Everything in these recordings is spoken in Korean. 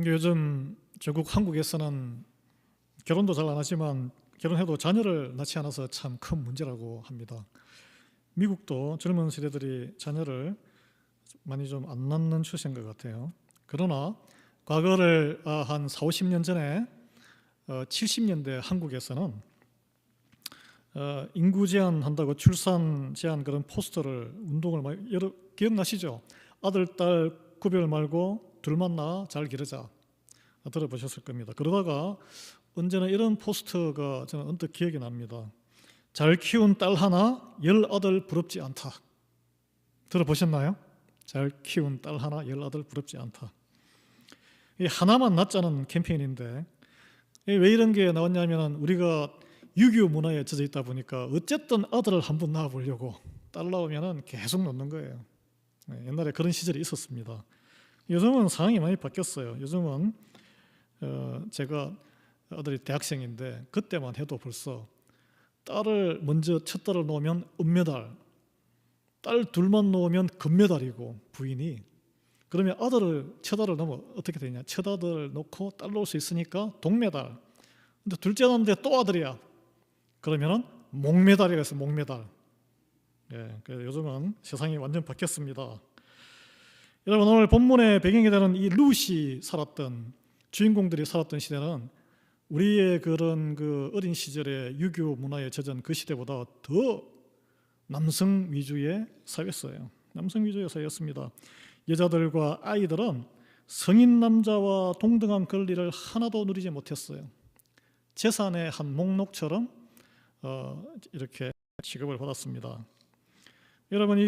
요즘 전국 한국에서는 결혼도 잘 안 하지만 결혼해도 자녀를 낳지 않아서 참 큰 문제라고 합니다. 미국도 젊은 세대들이 자녀를 많이 좀 안 낳는 추세인 것 같아요. 그러나 과거를 한 4, 50년 전에 70년대 한국에서는 인구 제한한다고 출산 제한 그런 포스터를 운동을 많이 기억나시죠? 아들, 딸 구별 말고 둘만 낳아 잘 기르자 들어보셨을 겁니다. 그러다가 언제나 이런 포스터가 저는 언뜻 기억이 납니다. 잘 키운 딸 하나, 10아들 부럽지 않다. 들어보셨나요? 잘 키운 딸 하나, 10아들 부럽지 않다. 이 하나만 낳자는 캠페인인데 왜 이런 게 나왔냐면 우리가 유교 문화에 젖어 있다 보니까 어쨌든 아들을 한번 낳아보려고 딸 나오면 계속 낳는 거예요. 옛날에 그런 시절이 있었습니다. 요즘은 상황이 많이 바뀌었어요. 요즘은 제가 아들이 대학생인데 그때만 해도 벌써 딸을 먼저 첫 딸을 놓으면 은메달, 딸 둘만 놓으면 금메달이고 부인이 그러면 첫 아들을 놓으면 어떻게 되냐? 첫 아들을 놓고 딸 놓을 수 있으니까 동메달. 근데 둘째 낳는데 또 아들이야. 그러면은 목메달이라 해서 목메달. 예, 요즘은 세상이 완전 바뀌었습니다. 여러분 오늘 본문의 배경이 되는 이 룻이 살았던 주인공들이 살았던 시대는 우리의 그런 그 어린 시절의 유교 문화에 젖은 그 시대보다 더 남성 위주의 사회였어요. 남성 위주의 사회였습니다. 여자들과 아이들은 성인 남자와 동등한 권리를 하나도 누리지 못했어요. 재산의 한 목록처럼 이렇게 취급을 받았습니다. 여러분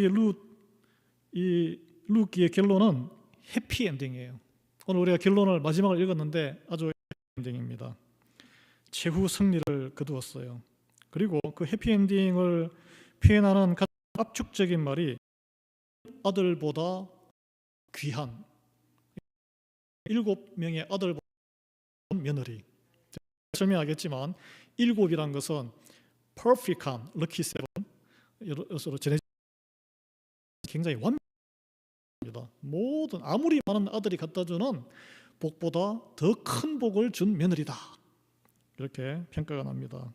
이 룻기의 결론은 해피엔딩이에요. 오늘 우리가 결론을 마지막을 읽었는데 아주 해피엔딩입니다. 최후 승리를 거두었어요. 그리고 그 해피엔딩을 표현하는 가장 압축적인 말이 아들보다 귀한 7명의 아들보다 며느리. 설명하겠지만 7이란 것은 perfect한 럭키 세븐 여기서 전해진 굉장히 완벽합니다. 모든 아무리 많은 아들이 갖다주는 복보다 더 큰 복을 준 며느리다. 이렇게 평가가 납니다.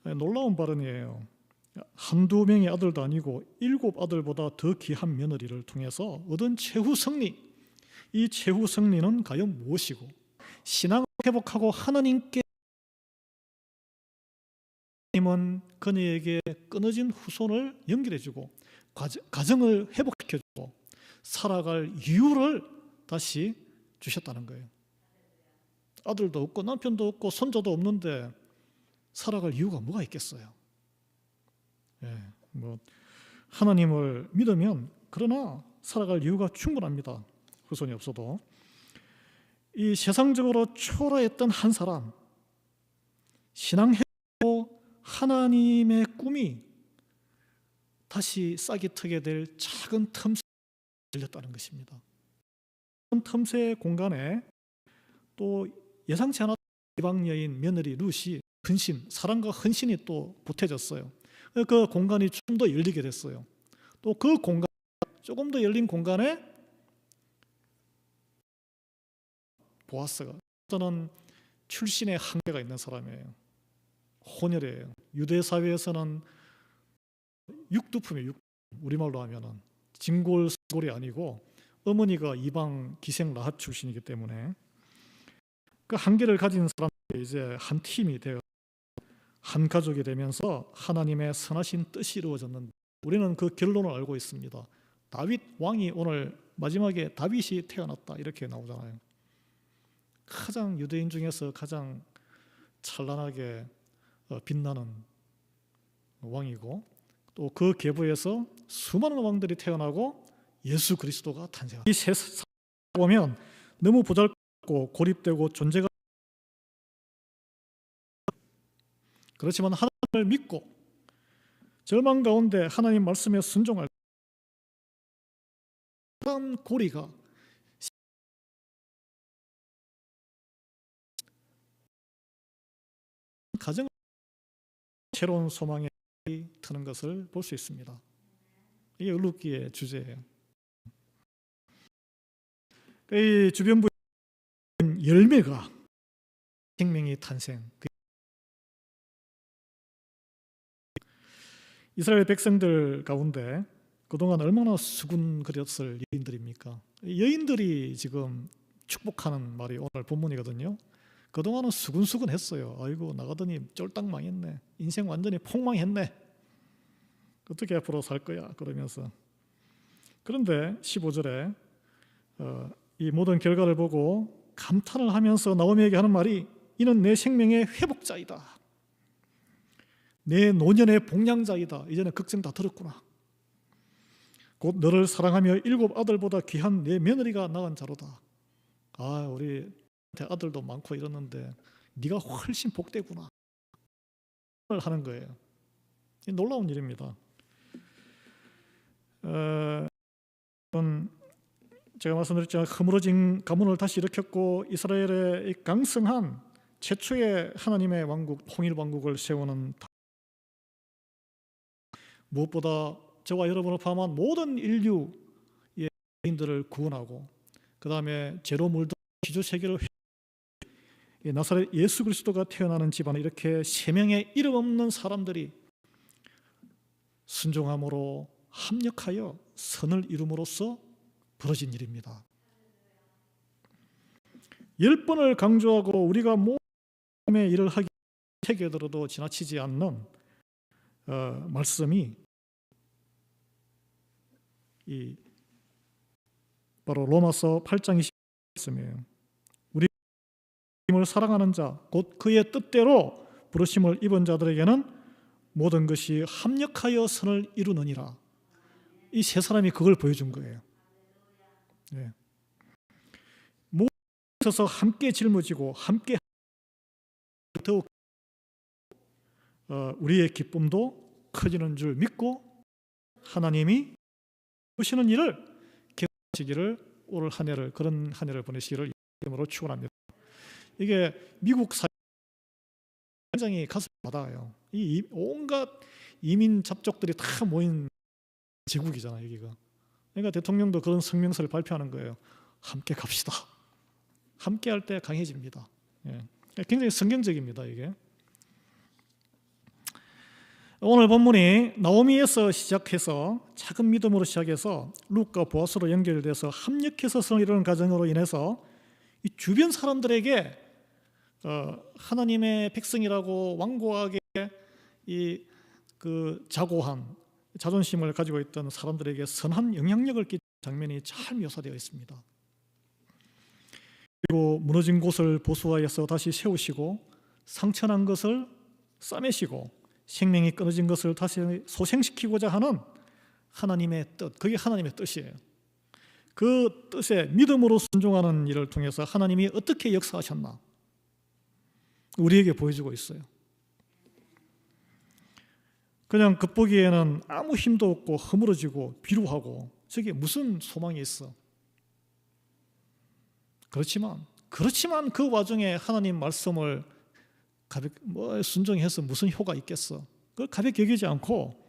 놀라운 발언이에요. 한두 명의 아들도 아니고 7아들보다 더 귀한 며느리를 통해서 얻은 최후 승리. 이 최후 승리는 과연 무엇이고 신앙을 회복하고 하나님께 하나님은 그녀에게 끊어진 후손을 연결해주고 가정을 회복시켜주고 살아갈 이유를 다시 주셨다는 거예요. 아들도 없고 남편도 없고 손자도 없는데 살아갈 이유가 뭐가 있겠어요? 예, 하나님을 믿으면 그러나 살아갈 이유가 충분합니다. 후손이 없어도. 이 세상적으로 초라했던 한 사람, 신앙 회복으로 하나님의 꿈이 다시 싹이 트게 될 작은 틈새에 열렸다는 것입니다. 그 틈새 공간에 또 예상치 않았던 이방 여인 며느리 룻이 사랑과 헌신이 또 보태졌어요. 그 공간이 좀 더 열리게 됐어요. 또 그 공간, 조금 더 열린 공간에 보아스가 저는 출신의 한계가 있는 사람이에요. 혼혈이에요. 유대 사회에서는 육두품이에요. 우리말로 하면은 진골이 아니고 어머니가 이방 기생 라합 출신이기 때문에 그 한계를 가진 사람들이 이제 한 팀이 되어 한 가족이 되면서 하나님의 선하신 뜻이 이루어졌는데 우리는 그 결론을 알고 있습니다. 다윗 왕이 오늘 마지막에 다윗이 태어났다 이렇게 나오잖아요. 가장 유대인 중에서 가장 찬란하게 빛나는 왕이고 또 그 계보에서 수많은 왕들이 태어나고 예수 그리스도가 탄생합니다. 이 세 사람 보면 너무 보잘것없고 고립되고 존재가 그렇지만 하나님을 믿고 절망 가운데 하나님 말씀에 순종할 한 고리가 가정 새로운 소망에 트는 것을 볼 수 있습니다. 이게 룻기의 주제예요. 이 주변부 열매가 생명의 탄생. 이스라엘 백성들 가운데 그동안 얼마나 수군거렸을 여인들입니까? 여인들이 지금 축복하는 말이 오늘 본문이거든요. 그동안은 수군수군했어요. 아이고 나가더니 쫄딱 망했네. 인생 완전히 폭망했네. 어떻게 앞으로 살 거야? 그러면서. 그런데 15절에 이 모든 결과를 보고 감탄을 하면서 나오미에게 하는 말이 이는 내 생명의 회복자이다. 내 노년의 복량자이다. 이제는 걱정 다 들었구나. 곧 너를 사랑하며 7 아들보다 귀한 내 며느리가 낳은 자로다. 아, 우리 아들도 많고 이러는데 네가 훨씬 복되구나 하는 거예요. 놀라운 일입니다. 제가 말씀드렸지만 허물어진 가문을 다시 일으켰고 이스라엘의 강성한 최초의 하나님의 왕국, 통일 왕국을 세우는, 무엇보다 저와 여러분을 포함한 모든 인류의 인들을 구원하고 그 다음에 죄로 물든 지주 세계를 나사렛 예수 그리스도가 태어나는 집안에 이렇게 세 명의 이름 없는 사람들이 순종함으로 합력하여 선을 이룸으로써 벌어진 일입니다. 10번을 강조하고 우리가 모험의 일을 하기 책에 들어도 지나치지 않는 말씀이 바로 로마서 8장 20절 말씀이에요. 우리 하나님을 사랑하는 자, 곧 그의 뜻대로 부르심을 입은 자들에게는 모든 것이 합력하여 선을 이루느니라. 이 세 사람이 그걸 보여준 거예요. 네. 모든 것에서 함께 짊어지고 함께 더욱 우리의 기쁨도 커지는 줄 믿고 하나님이 하시는 일을 계속하시기를 올 한 해를, 그런 한 해를 보내시기를 이름으로 축원합니다. 이게 미국 사회 굉장히 가슴이 아파요. 이 온갖 이민 잡족들이 다 모인 제국이잖아요, 여기가. 그러니까 대통령도 그런 성명서를 발표하는 거예요. 함께 갑시다. 함께 할 때 강해집니다. 예. 굉장히 성경적입니다, 이게. 오늘 본문이 나오미에서 시작해서 작은 믿음으로 시작해서 룻과 보아스로 연결돼서 합력해서 성을 이루는 과정으로 인해서 이 주변 사람들에게 하나님의 백성이라고 완고하게 그 자고한 자존심을 가지고 있던 사람들에게 선한 영향력을 끼치는 장면이 잘 묘사되어 있습니다. 그리고 무너진 곳을 보수하여서 다시 세우시고 상처난 것을 싸매시고 생명이 끊어진 것을 다시 소생시키고자 하는 하나님의 뜻, 그게 하나님의 뜻이에요. 그 뜻에 믿음으로 순종하는 일을 통해서 하나님이 어떻게 역사하셨나 우리에게 보여주고 있어요. 그냥 겉보기에는 아무 힘도 없고 허물어지고 비루하고 저게 무슨 소망이 있어. 그렇지만 그 와중에 하나님 말씀을 순종해서 무슨 효과 있겠어. 그걸 가볍게 여기지 않고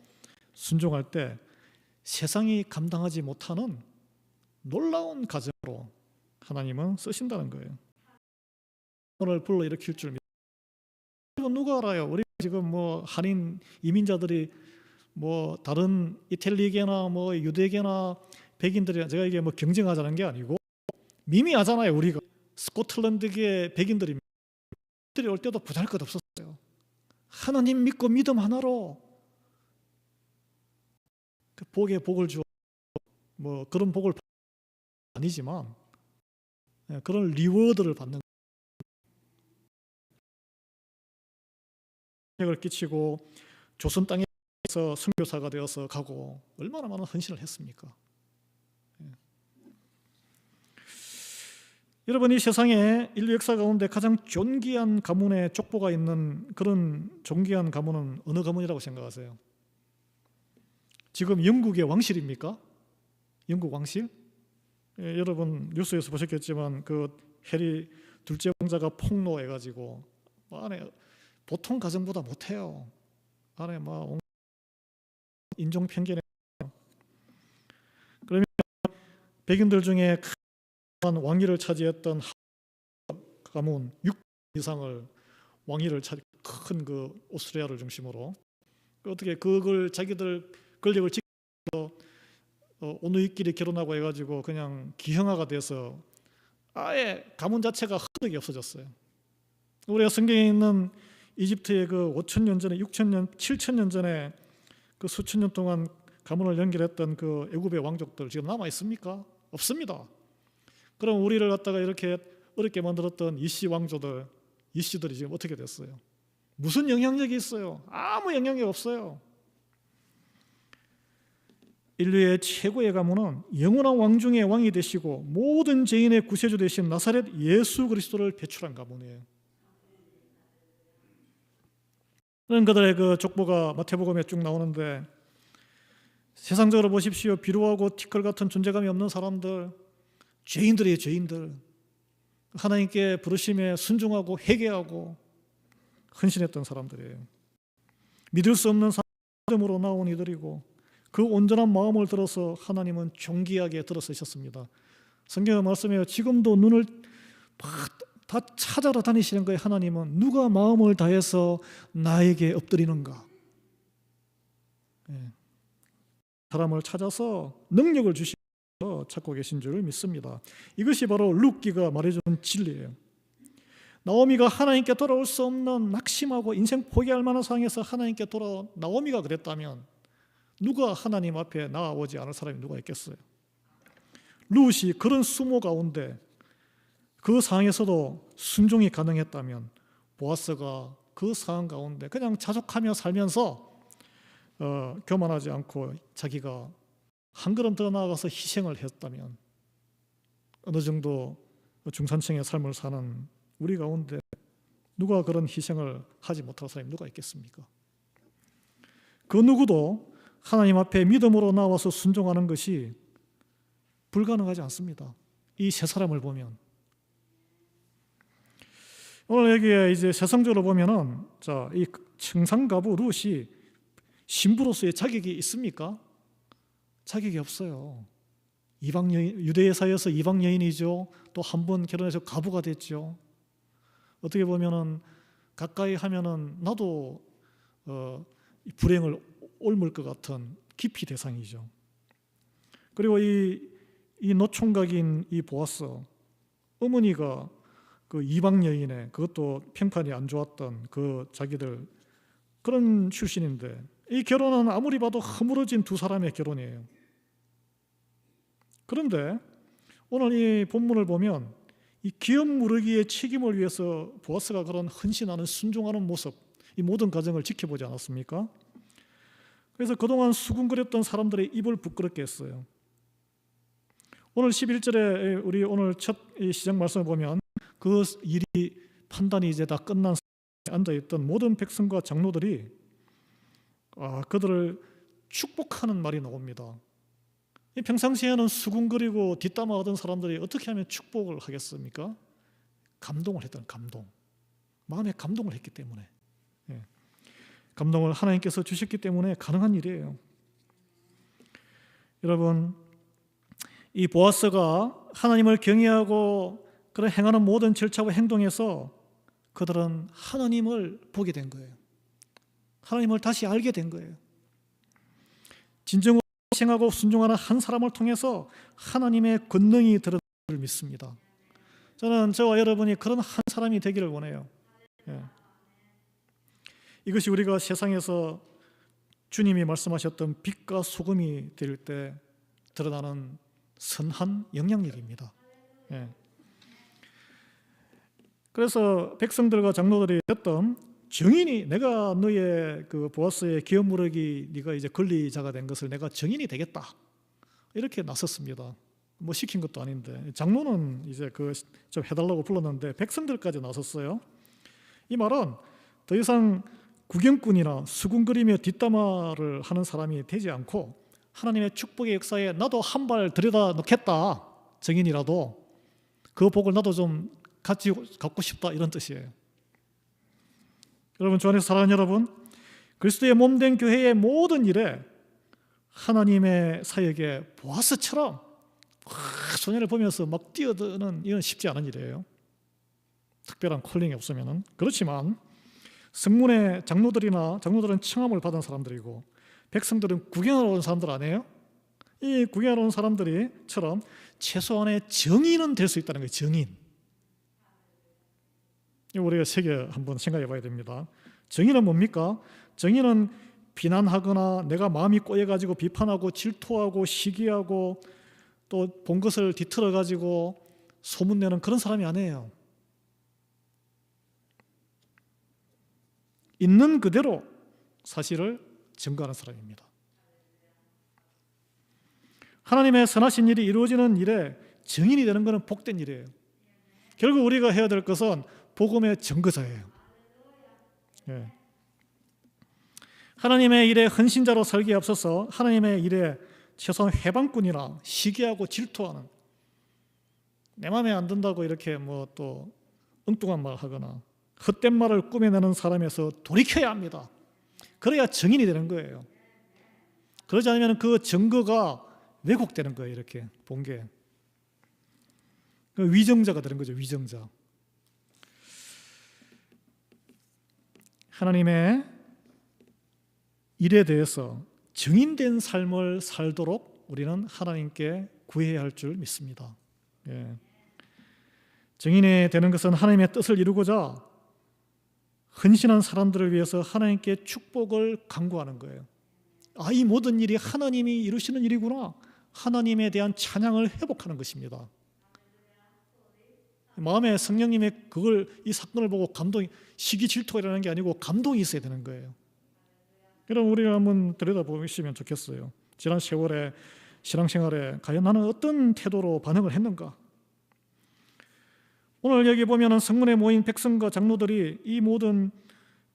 순종할 때 세상이 감당하지 못하는 놀라운 가정으로 하나님은 쓰신다는 거예요. 오늘 불러일으킬 줄 믿어요. 누가 알아요? 우리 지금 한인 이민자들이 다른 이탈리아계나 유대계나 백인들이, 제가 이게 경쟁하자는 게 아니고 미미하잖아요. 우리가 스코틀랜드계 백인들이 올 때도 보잘것 없었어요. 하나님 믿고 믿음 하나로 그 복에 복을 주어 그런 복을 아니지만 그런 리워드를 받는 영향을 끼치고 조선 땅에서 선교사가 되어서 가고 얼마나 많은 헌신을 했습니까? 여러분, 이 세상에 인류 역사 가운데 가장 존귀한 가문의 족보가 있는 그런 존귀한 가문은 어느 가문이라고 생각하세요? 지금 영국의 왕실입니까? 영국 왕실? 여러분 뉴스에서 보셨겠지만 그 해리 둘째 왕자가 폭로해가지고 안에 보통 가정보다 못해요. 안에 인종 편견에. 그러면 백인들 중에 큰 왕위를 차지했던 가문 6 이상을 왕위를 큰 그 오스트리아를 중심으로 어떻게 그걸 자기들 권력을 지켜서 오누이끼리 결혼하고 해가지고 그냥 기형아가 돼서 아예 가문 자체가 흔적이 없어졌어요. 우리가 성경에 있는 이집트의 그 5,000년 전에 6,000년 7,000년 전에 그 수천 년 동안 가문을 연결했던 그 애굽의 왕족들 지금 남아 있습니까? 없습니다. 그럼 우리를 갖다가 이렇게 어렵게 만들었던 이씨 왕조들, 이씨들이 지금 어떻게 됐어요? 무슨 영향력이 있어요? 아무 영향력 없어요. 인류의 최고의 가문은 영원한 왕 중의 왕이 되시고 모든 죄인의 구세주 되신 나사렛 예수 그리스도를 배출한 가문이에요. 그런 그들의 그 족보가 마태복음에 쭉 나오는데 세상적으로 보십시오. 비루하고 티끌 같은 존재감이 없는 사람들, 죄인들이에요. 죄인들. 하나님께 부르심에 순종하고 회개하고 헌신했던 사람들이에요. 믿을 수 없는 믿음으로 나온 이들이고 그 온전한 마음을 들어서 하나님은 존귀하게 들어서셨습니다. 성경의 말씀이에요. 지금도 눈을 다 찾아러 다니시는 거예요. 하나님은 누가 마음을 다해서 나에게 엎드리는가. 사람을 찾아서 능력을 주시면서 찾고 계신 줄 믿습니다. 이것이 바로 룻기가 말해주는 진리예요. 나오미가 하나님께 돌아올 수 없는 낙심하고 인생 포기할 만한 상황에서 하나님께 돌아온 나오미가 그랬다면 누가 하나님 앞에 나아오지 않을 사람이 누가 있겠어요? 룻이 그런 수모 가운데 그 상황에서도 순종이 가능했다면 보아스가 그 상황 가운데 그냥 자족하며 살면서 교만하지 않고 자기가 한 걸음 더 나아가서 희생을 했다면 어느 정도 중산층의 삶을 사는 우리 가운데 누가 그런 희생을 하지 못할 사람이 누가 있겠습니까? 그 누구도 하나님 앞에 믿음으로 나와서 순종하는 것이 불가능하지 않습니다. 이 세 사람을 보면 오늘 여기에 이제 세상적으로 보면은 이 청산가부 룻이 신부로서의 자격이 있습니까? 자격이 없어요. 이방 여인, 유대 사회에서 이방 여인이죠. 또 한 번 결혼해서 가부가 됐죠. 어떻게 보면은 가까이 하면은 나도 불행을 옮을 것 같은 기피 대상이죠. 그리고 이 노총각인 이 보아스 어머니가 그 이방 여인의 그것도 평판이 안 좋았던 그 자기들 그런 출신인데 이 결혼은 아무리 봐도 허물어진 두 사람의 결혼이에요. 그런데 오늘 이 본문을 보면 이 기업 무르기의 책임을 위해서 보아스가 그런 헌신하는 순종하는 모습 이 모든 과정을 지켜보지 않았습니까? 그래서 그동안 수군거렸던 사람들의 입을 부끄럽게 했어요. 오늘 11절에 우리 오늘 첫 시작 말씀을 보면 그 일이 판단이 이제 다 끝난 앉아있던 모든 백성과 장로들이 그들을 축복하는 말이 나옵니다. 평상시에는 수군거리고 뒷담화하던 사람들이 어떻게 하면 축복을 하겠습니까? 감동을 했던 감동. 마음에 감동을 했기 때문에 감동을 하나님께서 주셨기 때문에 가능한 일이에요. 여러분 이 보아스가 하나님을 경외하고 그런 행하는 모든 절차와 행동에서 그들은 하나님을 보게 된 거예요. 하나님을 다시 알게 된 거예요. 진정으로 희생하고 순종하는 한 사람을 통해서 하나님의 권능이 드러나는 줄 믿습니다. 저는 저와 여러분이 그런 한 사람이 되기를 원해요. 이것이 우리가 세상에서 주님이 말씀하셨던 빛과 소금이 될 때 드러나는 선한 영향력입니다. 그래서 백성들과 장로들이 했던 증인이 내가 너의 그 보아스의 기업 무르기 네가 이제 권리자가 된 것을 내가 증인이 되겠다 이렇게 나섰습니다. 뭐 시킨 것도 아닌데 장로는 이제 그 좀 해달라고 불렀는데 백성들까지 나섰어요. 이 말은 더 이상 구경꾼이나 수군거리며 뒷담화를 하는 사람이 되지 않고 하나님의 축복의 역사에 나도 한 발 들여다 놓겠다. 증인이라도 그 복을 나도 좀 갖고 싶다 이런 뜻이에요. 여러분 주 안에서 사랑하는 여러분 그리스도의 몸된 교회의 모든 일에 하나님의 사역에 보아스처럼 소년을 보면서 막 뛰어드는 이건 쉽지 않은 일이에요. 특별한 콜링이 없으면은. 그렇지만 성문의 장로들은 청함을 받은 사람들이고 백성들은 구경하러 온 사람들 아니에요? 이 구경하러 온 사람들이처럼 최소한의 정인은 될 수 있다는 거예요. 정인. 우리가 세계 한번 생각해 봐야 됩니다. 정인은 뭡니까? 정인은 비난하거나 내가 마음이 꼬여가지고 비판하고 질투하고 시기하고 또 본 것을 뒤틀어가지고 소문내는 그런 사람이 아니에요. 있는 그대로 사실을 증거하는 사람입니다. 하나님의 선하신 일이 이루어지는 일에 증인이 되는 것은 복된 일이에요. 결국 우리가 해야 될 것은 복음의 증거자예요. 예. 하나님의 일에 헌신자로 살기에 앞서서 하나님의 일에 최소한 해방꾼이나 시기하고 질투하는, 내 마음에 안 든다고 이렇게 뭐 또 엉뚱한 말 하거나 헛된 말을 꾸며내는 사람에서 돌이켜야 합니다. 그래야 증인이 되는 거예요. 그러지 않으면 그 증거가 왜곡되는 거예요. 이렇게 본 게 위정자가 되는 거죠. 위정자. 하나님의 일에 대해서 증인된 삶을 살도록 우리는 하나님께 구해야 할 줄 믿습니다. 예. 증인이 되는 것은 하나님의 뜻을 이루고자 헌신한 사람들을 위해서 하나님께 축복을 간구하는 거예요. 아, 이 모든 일이 하나님이 이루시는 일이구나. 하나님에 대한 찬양을 회복하는 것입니다. 마음에 성령님의 이 사건을 보고 감동이, 시기 질투가 일어나는 게 아니고 감동이 있어야 되는 거예요. 여러분, 우리가 한번 들여다보시면 좋겠어요. 지난 세월에 신앙생활에 과연 나는 어떤 태도로 반응을 했는가? 오늘 여기 보면은 성문에 모인 백성과 장로들이 이 모든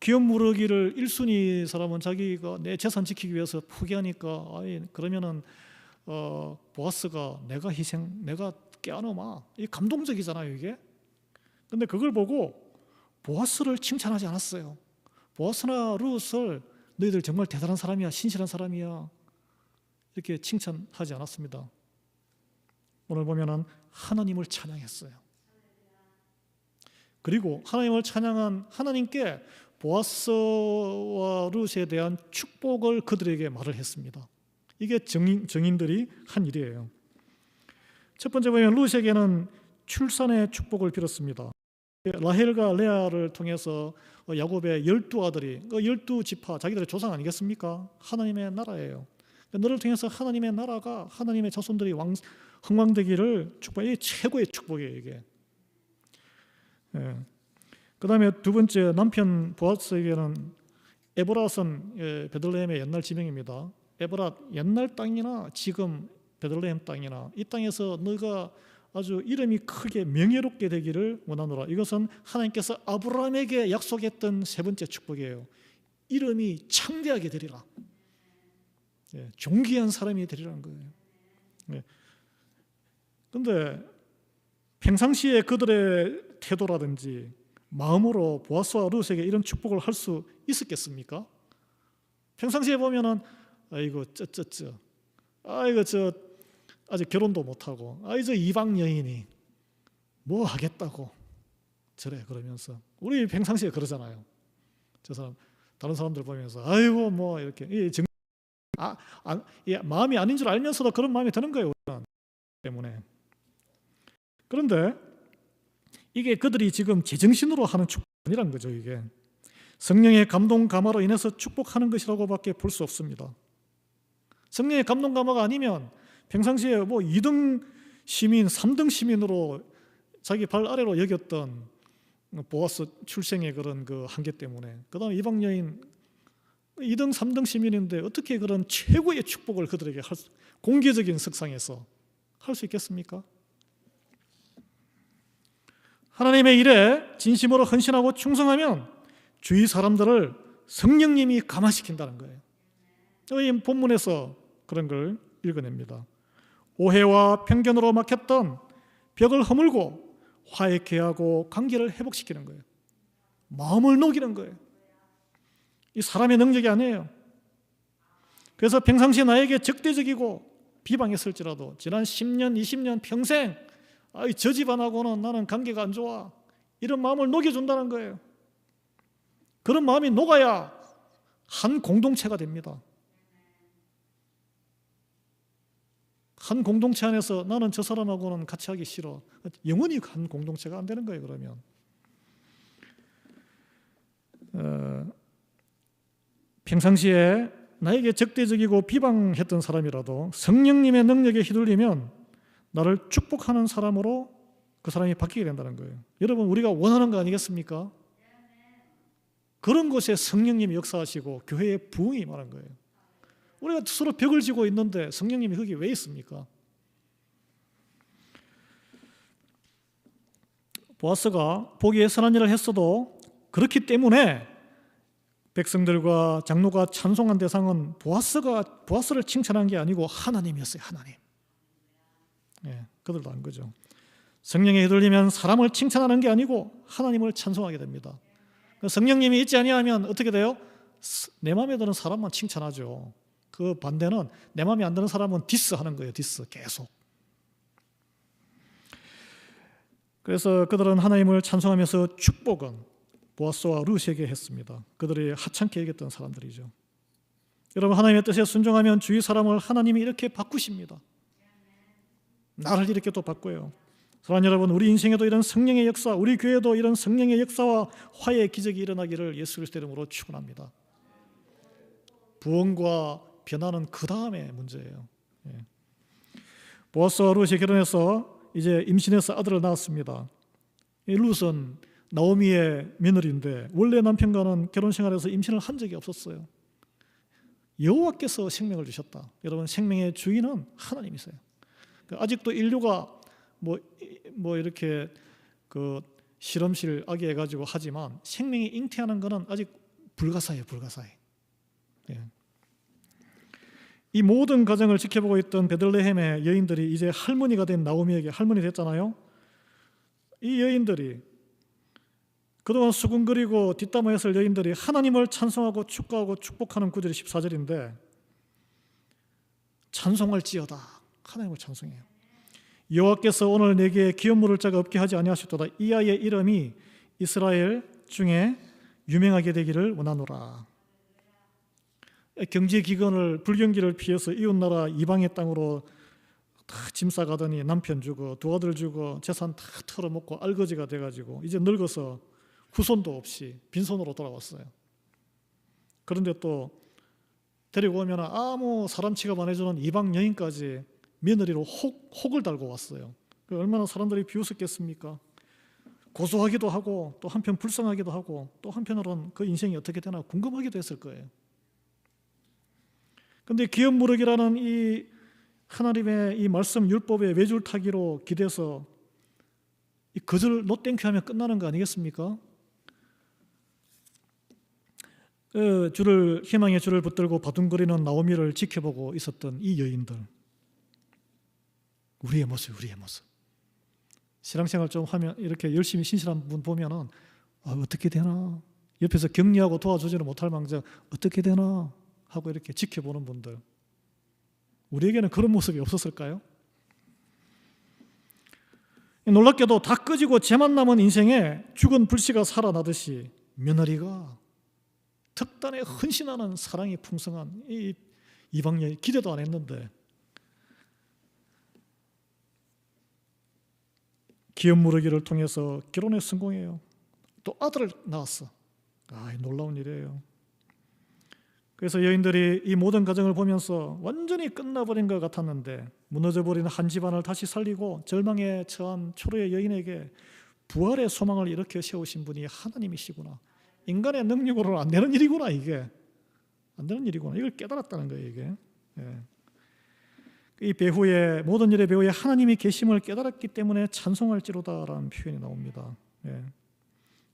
기업 무르기를 1순위 사람은 자기가 내 재산 지키기 위해서 포기하니까, 그러면은 보아스가 내가 깨어넘어. 이 감동적이잖아요, 이게. 근데 그걸 보고 보아스를 칭찬하지 않았어요. 보아스나 룻을 너희들 정말 대단한 사람이야, 신실한 사람이야, 이렇게 칭찬하지 않았습니다. 오늘 보면은 하나님을 찬양했어요. 그리고 하나님을 찬양한 하나님께 보아스와 룻에 대한 축복을 그들에게 말을 했습니다. 이게 증인들이 한 일이에요. 첫 번째 보면 룻에게는 출산의 축복을 빌었습니다. 라헬과 레아를 통해서 야곱의 12아들이 12지파, 자기들의 조상 아니겠습니까? 하나님의 나라예요. 너를 통해서 하나님의 나라가, 하나님의 자손들이 흥왕되기를 축복해. 이게 최고의 축복이에요, 이게. 예. 그 다음에 두 번째, 남편 보아스에게는 에브랏은 베들레헴의 옛날 지명입니다. 에브랏, 옛날 땅이나 지금 베들레헴 땅이나 이 땅에서 너가 아주 이름이 크게 명예롭게 되기를 원하노라. 이것은 하나님께서 아브라함에게 약속했던 세 번째 축복이에요. 이름이 창대하게 되리라. 예, 존귀한 사람이 되리라는 거예요. 그런데 평상시에 그들의 태도라든지 마음으로 보아스와 룻에게 이런 축복을 할 수 있었겠습니까? 평상시에 보면은 아이고 아이고 아직 결혼도 못하고 아이고 이방 여인이 뭐 하겠다고 저래 그러면서, 우리 평상시에 그러잖아요. 저 사람 다른 사람들 보면서 아이고 뭐 이렇게 마음이 아닌 줄 알면서도 그런 마음이 드는 거예요, 우리는 때문에. 그런데 이게 그들이 지금 제정신으로 하는 축복이 아니란 거죠. 이게 성령의 감동 감화로 인해서 축복하는 것이라고밖에 볼 수 없습니다. 성령의 감동 감화가 아니면 평상시에 뭐 2등 시민, 3등 시민으로 자기 발 아래로 여겼던 보아스 출생의 그런 그 한계 때문에, 그 다음에 이방 여인 2등, 3등 시민인데 어떻게 그런 최고의 축복을 그들에게 공개적인 석상에서 할 수 있겠습니까? 하나님의 일에 진심으로 헌신하고 충성하면 주위 사람들을 성령님이 감화시킨다는 거예요. 이 본문에서 그런 걸 읽어냅니다. 오해와 편견으로 막혔던 벽을 허물고 화해케 하고 관계를 회복시키는 거예요. 마음을 녹이는 거예요. 이 사람의 능력이 아니에요. 그래서 평상시 나에게 적대적이고 비방했을지라도 지난 10년, 20년 평생 저 집안하고는 나는 관계가 안 좋아, 이런 마음을 녹여준다는 거예요. 그런 마음이 녹아야 한 공동체가 됩니다. 한 공동체 안에서 나는 저 사람하고는 같이 하기 싫어. 영원히 한 공동체가 안 되는 거예요. 그러면 평상시에 나에게 적대적이고 비방했던 사람이라도 성령님의 능력에 휘둘리면 나를 축복하는 사람으로 그 사람이 바뀌게 된다는 거예요. 여러분, 우리가 원하는 거 아니겠습니까? 그런 곳에 성령님이 역사하시고 교회의 부흥이 임하는 거예요. 우리가 서로 벽을 지고 있는데 성령님이 거기 왜 있습니까? 보아스가 보기에 선한 일을 했어도 그렇기 때문에 백성들과 장로가 찬송한 대상은 보아스를 칭찬한 게 아니고 하나님이었어요. 하나님. 예, 그들도 안 거죠. 성령에 휘둘리면 사람을 칭찬하는 게 아니고 하나님을 찬송하게 됩니다. 성령님이 있지 아니하면 어떻게 돼요? 내 마음에 드는 사람만 칭찬하죠. 그 반대는 내 마음에 안 드는 사람은 디스하는 거예요. 디스 계속. 그래서 그들은 하나님을 찬송하면서 축복은 보아스와 룻에게 했습니다. 그들이 하찮게 여겼던 사람들이죠. 여러분, 하나님의 뜻에 순종하면 주위 사람을 하나님이 이렇게 바꾸십니다. 나를 이렇게 또 바꿔요. 사랑하는 여러분, 우리 인생에도 이런 성령의 역사, 우리 교회도 이런 성령의 역사와 화해의 기적이 일어나기를 예수 그리스도의 이름으로 축원합니다. 부흥과 변화는 그 다음의 문제예요. 보아스와 룻이 결혼해서 이제 임신해서 아들을 낳았습니다. 이 룻은 나오미의 며느리인데 원래 남편과는 결혼 생활에서 임신을 한 적이 없었어요. 여호와께서 생명을 주셨다. 여러분, 생명의 주인은 하나님이세요. 아직도 인류가 뭐 이렇게 그 실험실 아기 해가지고 하지만 생명이 잉태하는 것은 아직 불가사예요. 불가사해. 이 모든 과정을 지켜보고 있던 베들레헴의 여인들이 이제 할머니가 된 나오미에게 할머니 됐잖아요. 이 여인들이 그동안 수군거리고 뒷담화했을 여인들이 하나님을 찬송하고 축구하고 축복하는 구절이 14절인데 찬송할지어다. 하나님을 찬송해요. 여호와께서 오늘 내게 기업 물을 자가 없게 하지 아니하셨도다. 이 아이의 이름이 이스라엘 중에 유명하게 되기를 원하노라. 경제기근을 불경기를 피해서 이웃나라 이방의 땅으로 다 짐 싸가더니 남편 주고 두 아들 주고 재산 다 털어먹고 알거지가 돼가지고 이제 늙어서 후손도 없이 빈손으로 돌아왔어요. 그런데 또 데리고 오면 아무 사람 취급 안 해주는 이방 여인까지 며느리로 혹을 달고 왔어요. 얼마나 사람들이 비웃었겠습니까? 고소하기도 하고 또 한편 불쌍하기도 하고 또 한편으로는 그 인생이 어떻게 되나 궁금하기도 했을 거예요. 그런데 기업 무릇이라는 이 하나님의 이 말씀 율법의 외줄타기로 기대서 이 거절 노땡큐 하면 끝나는 거 아니겠습니까? 희망의 줄을 붙들고 바둥거리는 나오미를 지켜보고 있었던 이 여인들, 우리의 모습. 신앙생활 좀 하면 이렇게 열심히 신실한 분 보면은 어떻게 되나, 옆에서 격려하고 도와주지는 못할 망정 어떻게 되나 하고 이렇게 지켜보는 분들, 우리에게는 그런 모습이 없었을까요? 놀랍게도 다 꺼지고 죄만 남은 인생에 죽은 불씨가 살아나듯이 며느리가 특단에 헌신하는 사랑이 풍성한 이 이방여인, 기대도 안 했는데 기업 무르기를 통해서 결혼에 성공해요. 또 아들을 낳았어. 놀라운 일이에요. 그래서 여인들이 이 모든 과정을 보면서 완전히 끝나버린 것 같았는데 무너져버린 한 집안을 다시 살리고 절망에 처한 초로의 여인에게 부활의 소망을 일으켜 세우신 분이 하나님이시구나. 인간의 능력으로는 안 되는 일이구나. 이게 안 되는 일이구나. 이걸 깨달았다는 거예요. 이게 이 배후에, 모든 일의 배후에 하나님이 계심을 깨달았기 때문에 찬송할지로다라는 표현이 나옵니다.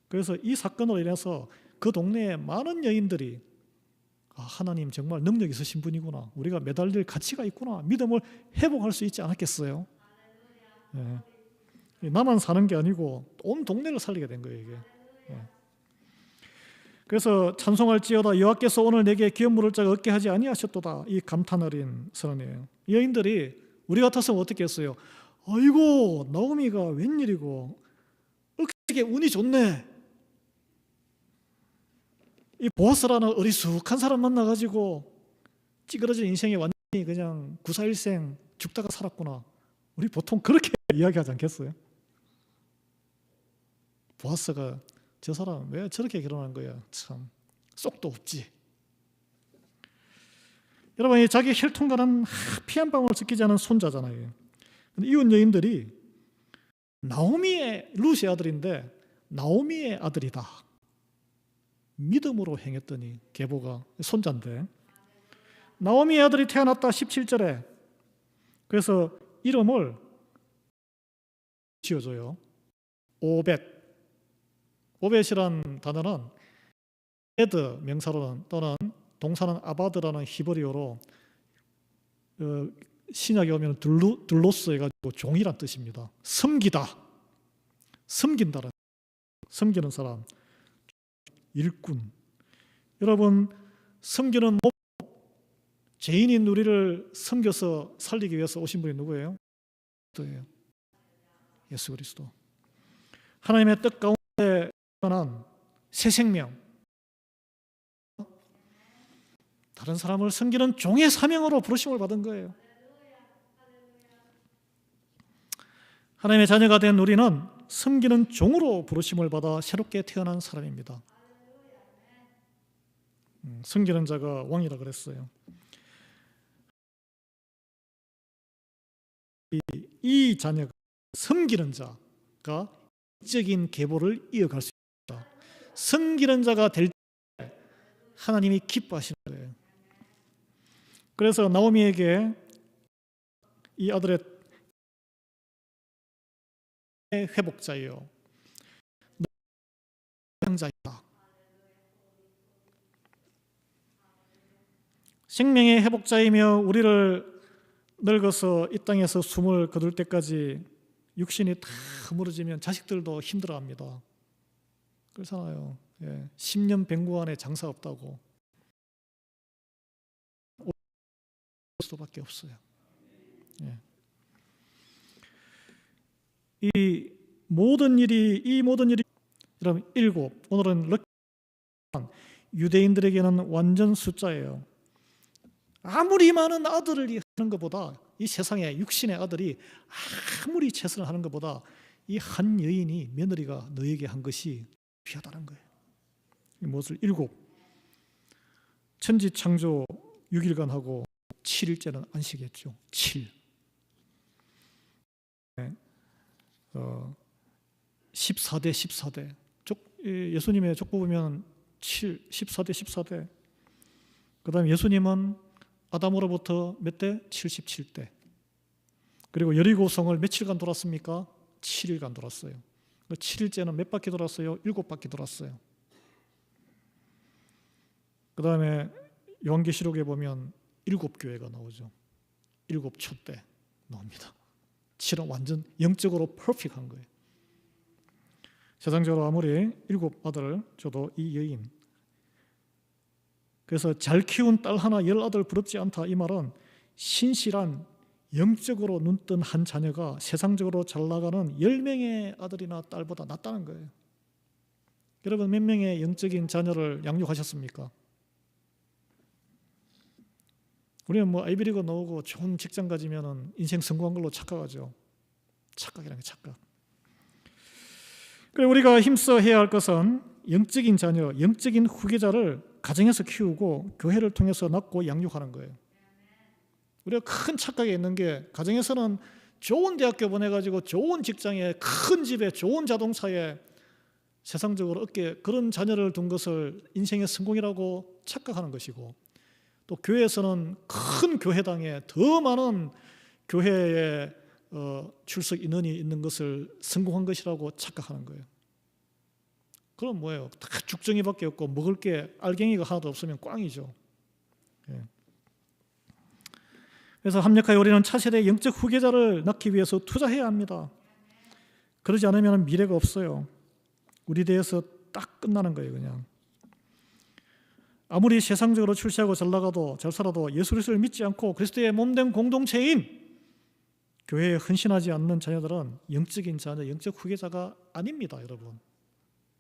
그래서 이 사건으로 인해서 그 동네에 많은 여인들이 하나님 정말 능력 있으신 분이구나, 우리가 매달릴 가치가 있구나, 믿음을 회복할 수 있지 않았겠어요? 나만 사는 게 아니고 온 동네를 살리게 된 거예요. 이게. 그래서 찬송할지어다 여호와께서 오늘 내게 기업 물을 자가 없게 하지 아니하셨도다. 이 감탄 어린 선언이에요. 여인들이 우리 같았으면 어떻게 했어요? 아이고 나오미가 웬일이고, 어떻게 되게 운이 좋네. 이 보아스라는 어리숙한 사람 만나가지고 찌그러진 인생에 완전히 그냥 구사일생 죽다가 살았구나. 우리 보통 그렇게 이야기하지 않겠어요? 보아스가 저 사람 왜 저렇게 결혼한 거야? 참 쏙도 없지. 여러분, 자기 혈통과는 피 한 방울 섞이지 않은 손자잖아요. 근데 이웃 여인들이 나오미의 룻의 아들인데 나오미의 아들이다. 믿음으로 행했더니 계보가 손자인데 나오미의 아들이 태어났다. 17절에 그래서 이름을 지어줘요. 오벳. 오벳이란 단어는 에드 명사로는 또는 동사는 아바드라는 히브리어로 신약에 오면 둘로스 해가지고 종이란 뜻입니다. 섬기다, 섬긴다는, 섬기는 사람, 일꾼. 여러분, 섬기는 목, 죄인인 우리를 섬겨서 살리기 위해서 오신 분이 누구예요? 그리스도예요. 예수 그리스도. 하나님의 뜻 가운데 태어난 새 생명, 다른 사람을 섬기는 종의 사명으로 부르심을 받은 거예요. 하나님의 자녀가 된 우리는 섬기는 종으로 부르심을 받아 새롭게 태어난 사람입니다. 섬기는 자가 왕이라 그랬어요. 이 자녀가 섬기는 자가 영적인 계보를 이어갈 수 있다. 섬기는 자가 될 때 하나님이 기뻐하시는 거예요. 그래서 나오미에게 이 아들의 회복자예요. 회복자이다. 생명의 회복자이며 우리를 늙어서 이 땅에서 숨을 거둘 때까지 육신이 다 허물어지면 자식들도 힘들어합니다. 그렇잖아요. 10년 병구 안에 장사 없다고. 수밖에 없어요. 이 모든 일이 여러분 7, 오늘은 유대인들에게는 완전 숫자예요. 아무리 많은 아들을 하는 것보다 이 세상에 육신의 아들이 아무리 최선을 하는 것보다 이 한 여인이 며느리가 너에게 한 것이 귀하다는 거예요. 무엇을 7 천지 창조 6일간 하고 7일째는 안식했죠. 7 14대 14대 예수님의 족보 보면 7 14대 14대. 그 다음에 예수님은 아담으로부터 몇 대? 77대. 그리고 여리고성을 며칠간 돌았습니까? 7일간 돌았어요. 7일째는 몇 바퀴 돌았어요? 7바퀴 돌았어요. 그 다음에 요한계시록에 보면 7교회가 나오죠. 7촛대 나옵니다. 7은 완전 영적으로 퍼펙트한 거예요. 세상적으로 아무리 7 아들을 줘도 이 여인, 그래서 잘 키운 딸 하나 10 아들 부럽지 않다, 이 말은 신실한 영적으로 눈뜬 한 자녀가 세상적으로 잘 나가는 10명의 아들이나 딸보다 낫다는 거예요. 여러분, 몇 명의 영적인 자녀를 양육하셨습니까? 우리는 아이비리그 나오고 좋은 직장 가지면 인생 성공한 걸로 착각하죠. 착각이라는 게 착각. 그리고 우리가 힘써 해야 할 것은 영적인 자녀, 영적인 후계자를 가정에서 키우고 교회를 통해서 낳고 양육하는 거예요. 우리가 큰 착각이 있는 게 가정에서는 좋은 대학교 보내가지고 좋은 직장에 큰 집에 좋은 자동차에 세상적으로 어깨에 그런 자녀를 둔 것을 인생의 성공이라고 착각하는 것이고, 또 교회에서는 큰 교회당에 더 많은 교회에 출석 인원이 있는 것을 성공한 것이라고 착각하는 거예요. 그럼 뭐예요? 다 죽정이밖에 없고 먹을 게 알갱이가 하나도 없으면 꽝이죠. 그래서 합력하여 우리는 차세대 영적 후계자를 낳기 위해서 투자해야 합니다. 그러지 않으면 미래가 없어요. 우리 대해서 딱 끝나는 거예요. 그냥 아무리 세상적으로 출세하고 잘 나가도 잘 살아도 예수 그리스도를 믿지 않고 그리스도의 몸된 공동체인 교회에 헌신하지 않는 자녀들은 영적인 자녀, 영적 후계자가 아닙니다. 여러분,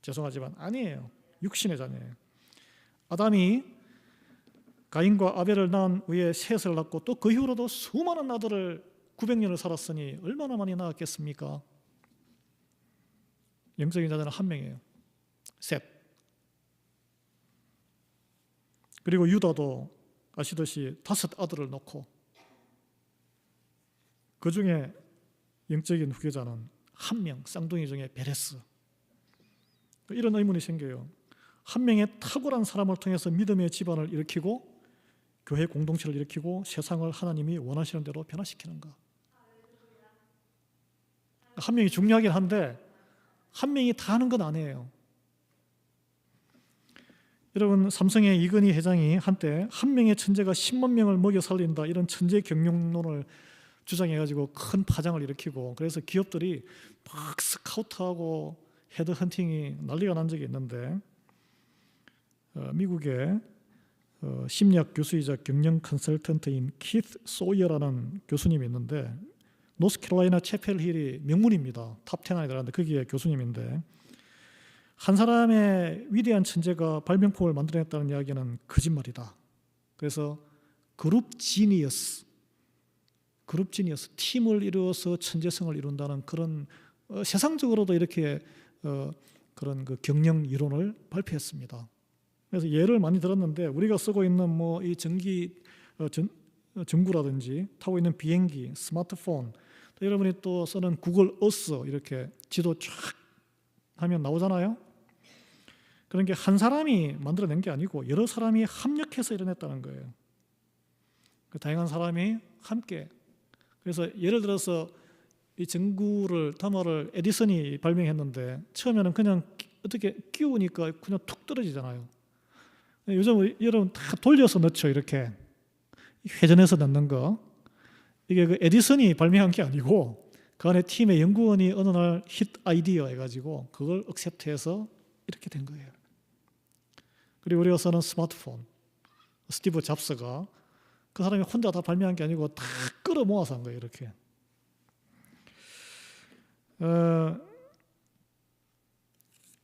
죄송하지만 아니에요. 육신의 자녀예요. 아담이 가인과 아벨을 낳은 후에 셋을 낳고 또 그 이후로도 수많은 아들을 900년을 살았으니 얼마나 많이 낳았겠습니까? 영적인 자녀는 한 명이에요. 셋. 그리고 유다도 아시듯이 5 아들을 낳고 그 중에 영적인 후계자는 한 명, 쌍둥이 중에 베레스. 이런 의문이 생겨요. 한 명의 탁월한 사람을 통해서 믿음의 집안을 일으키고 교회 공동체를 일으키고 세상을 하나님이 원하시는 대로 변화시키는가. 한 명이 중요하긴 한데 한 명이 다 하는 건 아니에요. 여러분, 삼성의 이건희 회장이 한때 한 명의 천재가 10만 명을 먹여 살린다 이런 천재 경영론을 주장해가지고 큰 파장을 일으키고 그래서 기업들이 막 스카우트하고 헤드헌팅이 난리가 난 적이 있는데 미국의 심리학 교수이자 경영 컨설턴트인 키스 소이어라는 교수님이 있는데 노스캐롤라이나 채펠 힐이 명문입니다. 탑 10 안에 들어가는데 거기에 교수님인데 한 사람의 위대한 천재가 발명품을 만들어냈다는 이야기는 거짓말이다. 그래서 그룹 지니어스, 팀을 이루어서 천재성을 이룬다는 그런 세상적으로도 이렇게 그런 그 경영 이론을 발표했습니다. 그래서 예를 많이 들었는데 우리가 쓰고 있는 뭐 이 전구라든지 타고 있는 비행기, 스마트폰, 또 여러분이 또 쓰는 구글 어스 이렇게 지도 쫙 하면 나오잖아요. 그런 게 한 사람이 만들어낸 게 아니고 여러 사람이 합력해서 이뤄냈다는 거예요. 다양한 사람이 함께. 그래서 예를 들어서 이 전구를 터널을 에디슨이 발명했는데 처음에는 그냥 어떻게 끼우니까 그냥 툭 떨어지잖아요. 요즘 여러분 다 돌려서 넣죠. 이렇게 회전해서 넣는 거. 이게 그 에디슨이 발명한 게 아니고 그 안에 팀의 연구원이 어느 날 힛 아이디어 해가지고 그걸 억셉트해서 이렇게 된 거예요. 그리고 우리가 쓰는 스마트폰, 스티브 잡스가 그 사람이 혼자 다 발명한 게 아니고 다 끌어 모아서 한 거예요. 이렇게.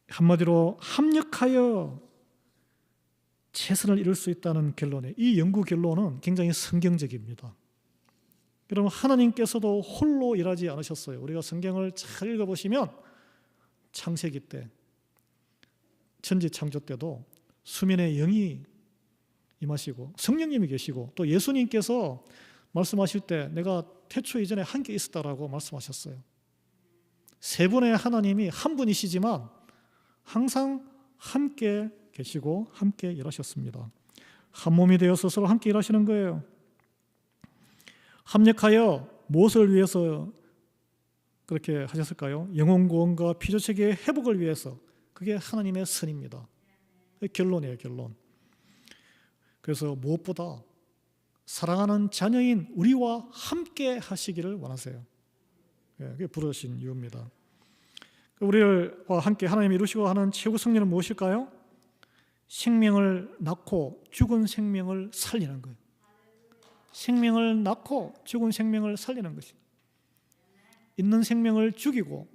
한마디로 합력하여 최선을 이룰 수 있다는 결론에 이 연구 결론은 굉장히 성경적입니다. 여러분, 하나님께서도 홀로 일하지 않으셨어요. 우리가 성경을 잘 읽어보시면 창세기 때, 천지 창조 때도 수면의 영이 임하시고 성령님이 계시고 또 예수님께서 말씀하실 때 내가 태초 이전에 함께 있었다라고 말씀하셨어요. 세 분의 하나님이 한 분이시지만 항상 함께 계시고 함께 일하셨습니다. 한 몸이 되어서 서로 함께 일하시는 거예요. 합력하여 무엇을 위해서 그렇게 하셨을까요? 영혼 구원과 피조체계의 회복을 위해서. 그게 하나님의 선입니다. 결론이에요, 결론. 그래서 무엇보다 사랑하는 자녀인 우리와 함께 하시기를 원하세요. 그게 부르신 이유입니다. 우리와 함께 하나님이 이루시고 하는 최고 승리는 무엇일까요? 생명을 낳고 죽은 생명을 살리는 거예요. 생명을 낳고 죽은 생명을 살리는 것이. 있는 생명을 죽이고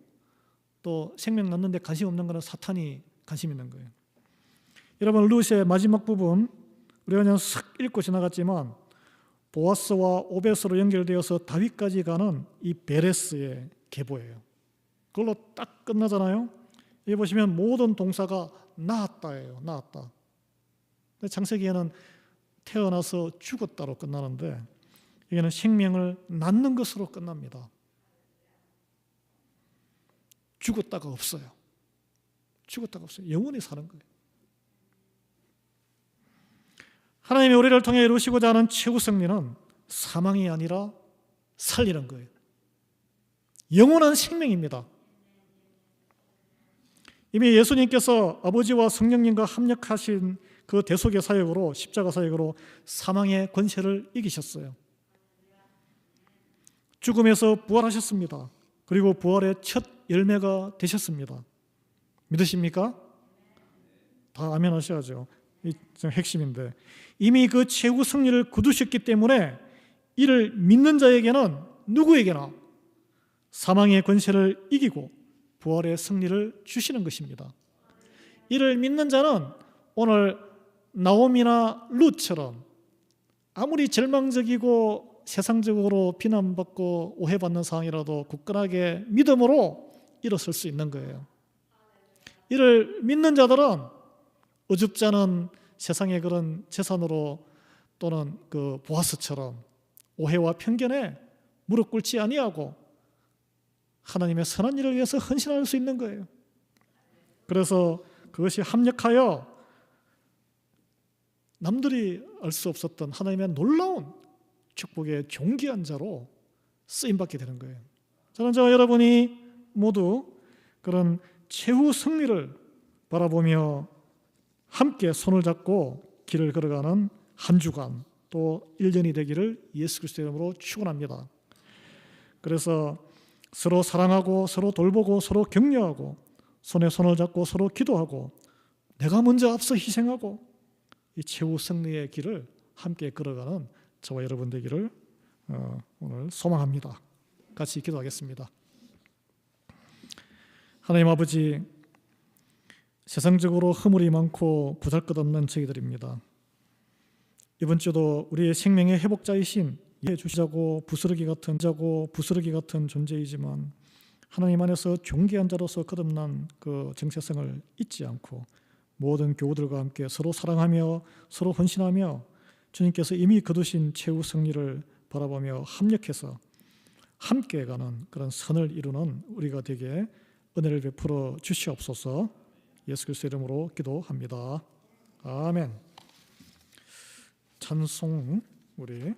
또 생명 낳는 데 관심 없는 것은 사탄이 관심 있는 거예요. 여러분, 룻의 마지막 부분 우리가 그냥 싹 읽고 지나갔지만 보아스와 오벳으로 연결되어서 다윗까지 가는 이 베레스의 계보예요. 그걸로 딱 끝나잖아요. 여기 보시면 모든 동사가 낳았다예요. 낳았다. 창세기에는 태어나서 죽었다로 끝나는데 여기는 생명을 낳는 것으로 끝납니다. 죽었다가 없어요. 죽었다가 없어요. 영원히 사는 거예요. 하나님이 우리를 통해 이루시고자 하는 최후 승리는 사망이 아니라 살리는 거예요. 영원한 생명입니다. 이미 예수님께서 아버지와 성령님과 합력하신 그 대속의 사역으로, 십자가 사역으로 사망의 권세를 이기셨어요. 죽음에서 부활하셨습니다. 그리고 부활의 첫 열매가 되셨습니다. 믿으십니까? 다 아멘 하셔야죠. 이 핵심인데, 이미 그 최후 승리를 거두셨기 때문에 이를 믿는 자에게는 누구에게나 사망의 권세를 이기고 부활의 승리를 주시는 것입니다. 이를 믿는 자는 오늘 나옴이나 룻처럼 아무리 절망적이고 세상적으로 비난받고 오해받는 상황이라도 굳건하게 믿음으로 일어설 수 있는 거예요. 이를 믿는 자들은 어줍지 않은 세상의 그런 재산으로 또는 그 보아스처럼 오해와 편견에 무릎 꿇지 아니하고 하나님의 선한 일을 위해서 헌신할 수 있는 거예요. 그래서 그것이 합력하여 남들이 알 수 없었던 하나님의 놀라운 축복의 존귀한 자로 쓰임받게 되는 거예요. 저는 저와 여러분이 모두 그런 최후 승리를 바라보며 함께 손을 잡고 길을 걸어가는 한 주간 또 1년이 되기를 예수 그리스도의 이름으로 축원합니다. 그래서 서로 사랑하고 서로 돌보고 서로 격려하고 손에 손을 잡고 서로 기도하고 내가 먼저 앞서 희생하고 이 최후 승리의 길을 함께 걸어가는 저와 여러분 되기를 오늘 소망합니다. 같이 기도하겠습니다. 하나님 아버지, 세상적으로 허물이 많고 보잘것없는 저희들입니다. 이번 주도 우리의 생명의 회복자이신 해주시자고 부스러기 같은 존재이지만 하나님 안에서 존귀한 자로서 거듭난 그 정체성을 잊지 않고 모든 교우들과 함께 서로 사랑하며 서로 헌신하며 주님께서 이미 거두신 최후 승리를 바라보며 합력해서 함께 가는 그런 선을 이루는 우리가 되게 은혜를 베풀어 주시옵소서. 예수 그리스도 이름으로 기도합니다. 아멘. 찬송 우리